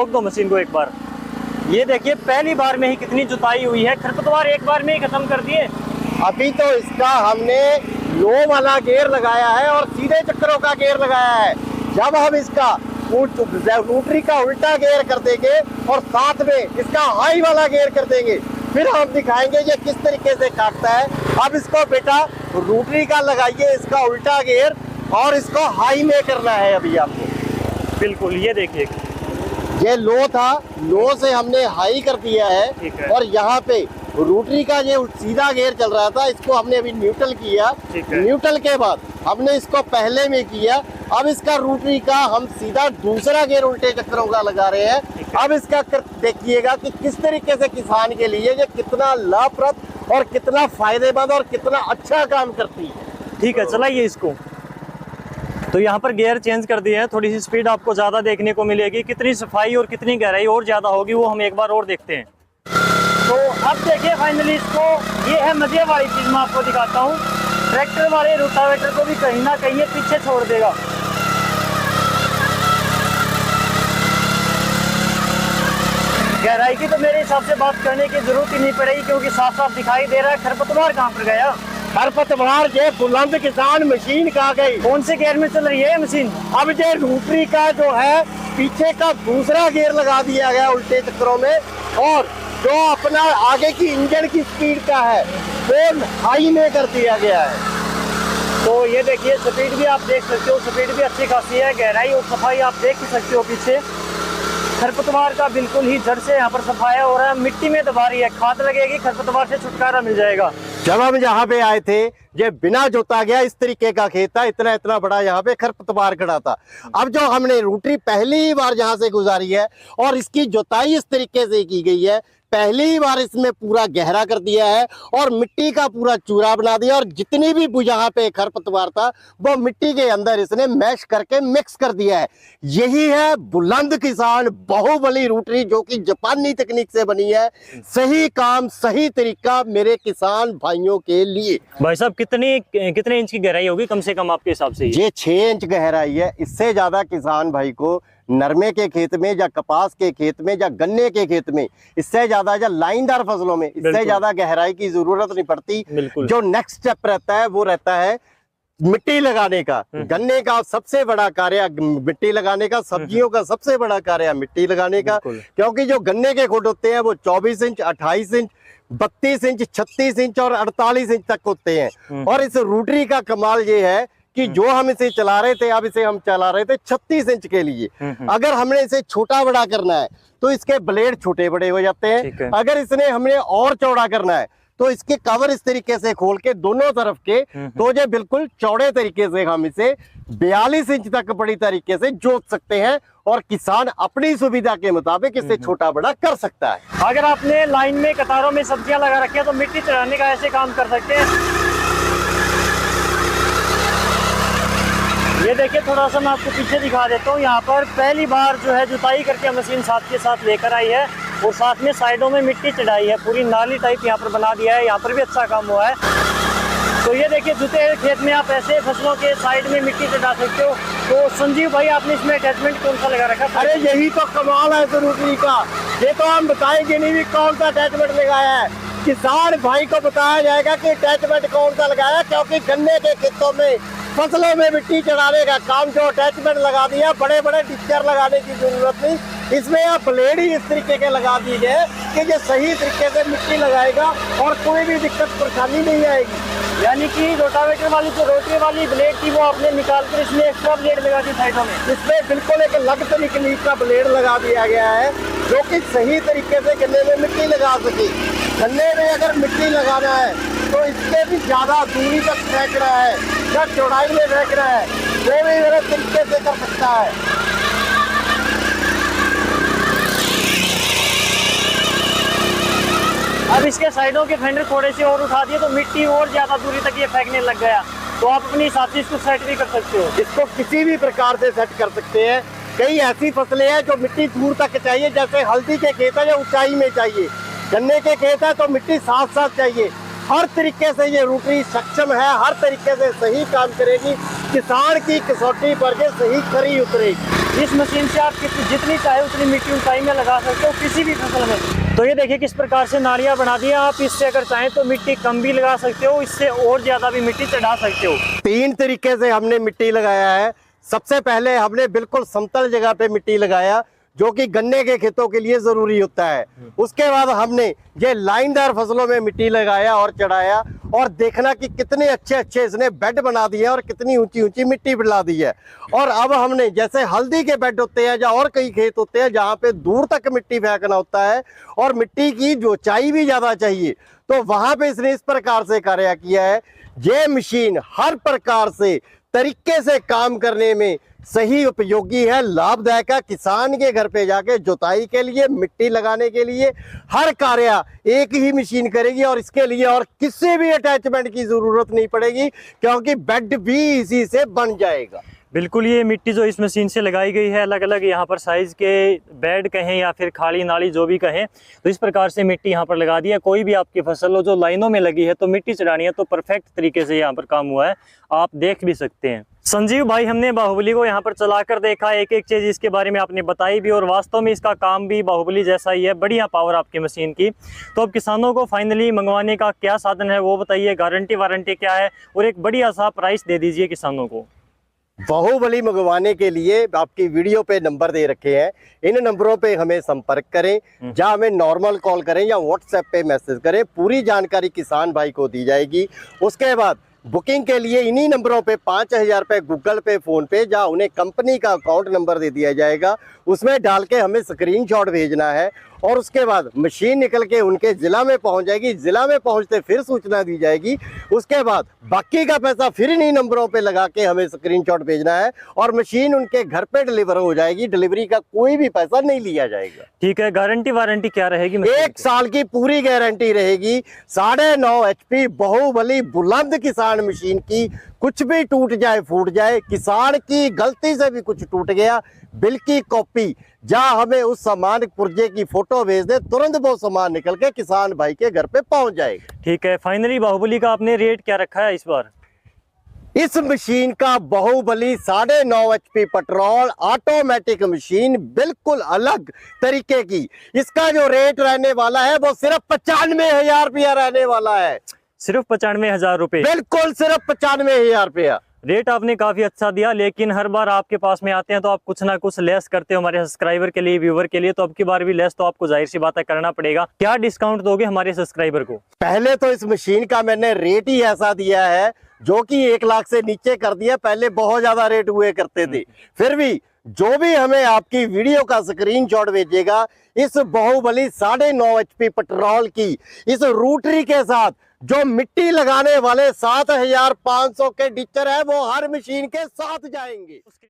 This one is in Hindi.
रोक दो मशीन को एक बार। ये देखिए पहली बार में ही कितनी जुताई हुई है, खरपतवार एक बार में ही खत्म कर दिए। अभी तो इसका हमने लो वाला गेयर लगाया है और सीधे चक्करों का गेयर लगाया है। जब हम इसका रोटरी का उल्टा गेयर कर देंगे और साथ में इसका हाई वाला गेयर कर देंगे, फिर हम दिखाएंगे ये किस तरीके से काटता है। अब इसको बेटा रोटरी का लगाइए इसका उल्टा गेयर और इसको हाई में करना है अभी आपको। बिल्कुल, ये देखिए ये लो था, लो से हमने हाई कर दिया है और यहाँ पे रोटरी का ये सीधा गेयर चल रहा था, इसको हमने अभी न्यूट्रल किया। न्यूट्रल के बाद हमने इसको पहले में किया। अब इसका रोटरी का हम सीधा दूसरा गेयर उल्टे चक्करों का लगा रहे हैं। अब इसका देखिएगा कि किस तरीके से किसान के लिए ये कितना लाभप्रद और कितना फायदेमंद और कितना अच्छा काम करती है। ठीक है, चलाइए इसको। तो यहाँ पर गियर चेंज कर दिए हैं, थोड़ी सी स्पीड आपको ज़्यादा देखने को मिलेगी। कितनी सफाई और कितनी गहराई और ज़्यादा होगी वो हम एक बार और देखते हैं। तो अब देखिए फाइनली इसको, ये है मजे वाली चीज़ मैं आपको दिखाता हूँ। ट्रैक्टर वाले रोटावेटर को भी कहीं ना कहीं पीछे छोड़ देगा। गहराई की तो मेरे हिसाब से बात करने की जरूरत ही नहीं पड़ेगी, क्योंकि साफ साफ दिखाई दे रहा है। खरपतवार कहाँ पर गया? खरपतवार ये बुलंद किसान मशीन कहाँ गई? कौन से गियर में चल रही है मशीन? अब ये रोटरी का जो है पीछे का दूसरा गियर लगा दिया गया उल्टे चक्करों में, और जो अपना आगे की इंजन की स्पीड का है वो हाई में कर दिया गया है। तो ये देखिए स्पीड भी आप देख सकते हो, स्पीड भी अच्छी खासी है। गहराई और सफाई आप देख ही सकते हो। पीछे खरपतवार का बिल्कुल ही जड़ से यहाँ पर सफाया हो रहा है। मिट्टी में दबा रही है, खाद लगेगी, खरपतवार से छुटकारा मिल जाएगा। जब हम यहाँ पे आए थे ये बिना जोता गया इस तरीके का खेत था, इतना इतना बड़ा यहाँ पे खरपतवार खड़ा था। अब जो हमने रोटरी पहली बार यहाँ से गुजारी है और इसकी जोताई इस तरीके से की गई है, पहली बार इसमें पूरा गहरा कर दिया है और मिट्टी का पूरा चूरा बना दिया, और जितनी भी यहाँ पे खरपतवार था वो मिट्टी के अंदर इसने मैश करके मिक्स कर दिया है। यही है बुलंद किसान बाहुबली रोटरी, जो कि जापानी तकनीक से बनी है। सही काम सही तरीका मेरे किसान भाइयों के लिए। भाई साहब कितने इंच की गहराई होगी कम से कम आपके हिसाब से? ये 6 इंच गहराई है। इससे ज्यादा किसान भाई को नरमे के खेत में या कपास के खेत में या गन्ने के खेत में, इससे ज्यादा या लाइनदार फसलों में इससे ज्यादा गहराई की जरूरत नहीं पड़ती। जो नेक्स्ट स्टेप रहता है वो रहता है मिट्टी लगाने का। गन्ने का सबसे बड़ा कार्य मिट्टी लगाने का, सब्जियों का सबसे बड़ा कार्य मिट्टी लगाने का, क्योंकि जो गन्ने के खुड होते हैं वो 24 इंच 28 इंच 32 इंच 36 इंच और 48 इंच तक होते हैं। और इस रोटरी का कमाल ये है कि जो हम इसे चला रहे थे, अब इसे हम चला रहे थे 36 इंच के लिए। अगर हमने इसे छोटा बड़ा करना है तो इसके ब्लेड छोटे बड़े हो जाते हैं। अगर इसने हमने और चौड़ा करना है तो इसके कवर इस तरीके से खोल के दोनों तरफ के, तो ये बिल्कुल चौड़े तरीके से हम इसे 42 इंच तक बड़ी तरीके से जोत सकते हैं और किसान अपनी सुविधा के मुताबिक इसे छोटा बड़ा कर सकता है। अगर आपने लाइन में कतारों में सब्जियां लगा रखी है तो मिट्टी चढ़ाने का ऐसे काम कर सकते हैं। ये देखिए थोड़ा सा मैं आपको पीछे दिखा देता हूँ। यहाँ पर पहली बार जो है जुताई करके मशीन साथ के साथ लेकर आई है और साथ में साइडों में मिट्टी चढ़ाई है, पूरी नाली टाइप यहाँ पर बना दिया है। यहाँ पर भी अच्छा काम हुआ है। तो ये देखिए जुते हुए खेत में आप ऐसे फसलों के साइड में मिट्टी चढ़ा सकते हो। तो संजीव भाई आपने इसमें अटैचमेंट कौन सा लगा रखा? अरे यही तो कमाल है रोटरी का। ये तो हम बताएंगे नहीं भी कौन सा अटैचमेंट लगाया है, किसान भाई को बताया जाएगा कि अटैचमेंट कौन सा लगाया, क्योंकि गन्ने के खेतों में फसलों में मिट्टी चढ़ाने का काम जो अटैचमेंट लगा दिया, बड़े बड़े डिक्चर लगाने की जरूरत नहीं, इसमें आप ब्लेड ही इस तरीके के लगा दीजिए कि ये सही तरीके से मिट्टी लगाएगा और कोई भी दिक्कत परेशानी नहीं आएगी। यानी कि रोटावेटर वाली जो रोटरी वाली ब्लेड थी वो आपने निकाल कर इसमें एक्स्ट्रा ब्लेड लगा दी साइडों में। इसमें बिल्कुल एक अलग तरीके का ब्लेड लगा दिया गया है जो कि सही तरीके से गन्ने में मिट्टी लगा सके। गन्ने में अगर मिट्टी लगाना है तो इससे भी ज्यादा दूरी तक फेंक रहा है या चौड़ाई में फेंक रहा है, वो भी मेरे तरीके से कर सकता है। अब इसके साइडों के फेंडर थोड़े से और उठा दिए तो मिट्टी और ज्यादा दूरी तक ये फेंकने लग गया। तो आप अपने हिसाब से इसको सेट भी कर सकते हो। इसको किसी भी प्रकार से सेट कर सकते हैं। कई ऐसी फसलें हैं जो मिट्टी दूर तक चाहिए, जैसे हल्दी के खेत है जो ऊंचाई में चाहिए, गन्ने के खेत है तो मिट्टी साथ साथ चाहिए। हर तरीके से ये रोटरी सक्षम है, हर तरीके से सही काम करेगी। किसान की कसौटी पर ये सही खरी उतरेगी। इस मशीन से आप जितनी चाहे उतनी मिट्टी ऊंचाई में लगा सकते हो किसी भी फसल में। तो ये देखिए किस प्रकार से नालियां बना दी हैं। आप इससे अगर चाहें तो मिट्टी कम भी लगा सकते हो, इससे और ज्यादा भी मिट्टी चढ़ा सकते हो। 3 तरीके से हमने मिट्टी लगाया है। सबसे पहले हमने बिल्कुल समतल जगह पे मिट्टी लगाया, जो कि गन्ने के खेतों के लिए जरूरी होता है। उसके बाद हमने ये लाइनदार फसलों में मिट्टी लगाया और चढ़ाया, और देखना कि कितने अच्छे अच्छे इसने बेड बना दिए और कितनी ऊंची ऊंची मिट्टी बिला दी है। और अब हमने जैसे हल्दी के बेड होते हैं या और कई खेत होते हैं जहाँ पे दूर तक मिट्टी फेंकना होता है और मिट्टी की ऊंचाई भी ज्यादा चाहिए, तो वहां पे इसने इस प्रकार से कार्य किया है। ये मशीन हर प्रकार से तरीके से काम करने में सही उपयोगी है, लाभदायक है। किसान के घर पे जाके जुताई के लिए, मिट्टी लगाने के लिए हर कार्य एक ही मशीन करेगी, और इसके लिए और किसी भी अटैचमेंट की जरूरत नहीं पड़ेगी, क्योंकि बेड भी इसी से बन जाएगा। बिल्कुल, ये मिट्टी जो इस मशीन से लगाई गई है अलग अलग यहाँ पर साइज के बेड कहें या फिर खाली नाली जो भी कहें, तो इस प्रकार से मिट्टी यहाँ पर लगा दी है। कोई भी आपकी फसल हो जो लाइनों में लगी है तो मिट्टी चढ़ानी है तो परफेक्ट तरीके से यहाँ पर काम हुआ है, आप देख भी सकते हैं। संजीव भाई, हमने बाहुबली को यहाँ पर चलाकर देखा, एक एक चीज इसके बारे में आपने बताई भी, और वास्तव में इसका काम भी बाहुबली जैसा ही है। बढ़िया पावर आपकी मशीन की। तो अब किसानों को फाइनली मंगवाने का क्या साधन है वो बताइए, गारंटी वारंटी क्या है, और एक बढ़िया सा प्राइस दे दीजिए किसानों को। बाहुबली मंगवाने के लिए आपकी वीडियो पे नंबर दे रखे हैं, इन नंबरों पे हमें संपर्क करें, या हमें नॉर्मल कॉल करें या व्हाट्सएप पे मैसेज करें। पूरी जानकारी किसान भाई को दी जाएगी। उसके बाद बुकिंग के लिए इन्हीं नंबरों पे 5000 रुपये गूगल पे, फोन पे, जहाँ उन्हें कंपनी का अकाउंट नंबर दे दिया जाएगा, उसमें डाल के हमें स्क्रीनशॉट भेजना है, और उसके बाद मशीन निकल के उनके जिला में पहुंच जाएगी। जिला में पहुंचते फिर सूचना दी जाएगी। उसके बाद बाकी का पैसा फिर इन्हीं नंबरों पे लगा के हमें स्क्रीनशॉट भेजना है, और मशीन उनके घर पे डिलीवर हो जाएगी। डिलीवरी का कोई भी पैसा नहीं लिया जाएगा। ठीक है, गारंटी वारंटी क्या रहेगी? 1 साल की पूरी गारंटी रहेगी। 9.5 HP बाहुबली बुलंद किसान मशीन की। कुछ भी टूट जाए, फूट जाए, किसान की गलती से भी कुछ टूट गया, बिल की कॉपी, जहाँ हमें उस सामान पुर्जे की फोटो भेज दे, तुरंत वो सामान निकल के किसान भाई के घर पे पहुंच जाएगा। ठीक है, फाइनली बाहुबली का आपने रेट क्या रखा है इस बार? इस मशीन का Bahubali 9.5 HP petrol automatic machine, बिल्कुल अलग तरीके की, इसका जो रेट रहने वाला है वो सिर्फ 95,000 रुपया रहने वाला है। सिर्फ 95,000 रुपए? बिल्कुल सिर्फ 95,000 रुपया। रेट आपने काफी अच्छा दिया, लेकिन हर बार आपके पास में आते हैं तो आप कुछ ना कुछ लेस करते हो हमारे सब्सक्राइबर के लिए, व्यूवर के लिए, तो अब की बार भी लेस तो आपको जाहिर सी बात है करना पड़ेगा। क्या डिस्काउंट दोगे हमारे सब्सक्राइबर को? पहले तो इस मशीन का मैंने रेट ही ऐसा दिया है जो कि 1 लाख से नीचे कर दिया। पहले बहुत ज्यादा रेट हुए करते थे। फिर भी जो भी हमें आपकी वीडियो का स्क्रीनशॉट भेजेगा, इस बाहुबली 9.5 HP पेट्रोल की इस रूटरी के साथ जो मिट्टी लगाने वाले 7,500 के डिचर है, वो हर मशीन के साथ जाएंगे।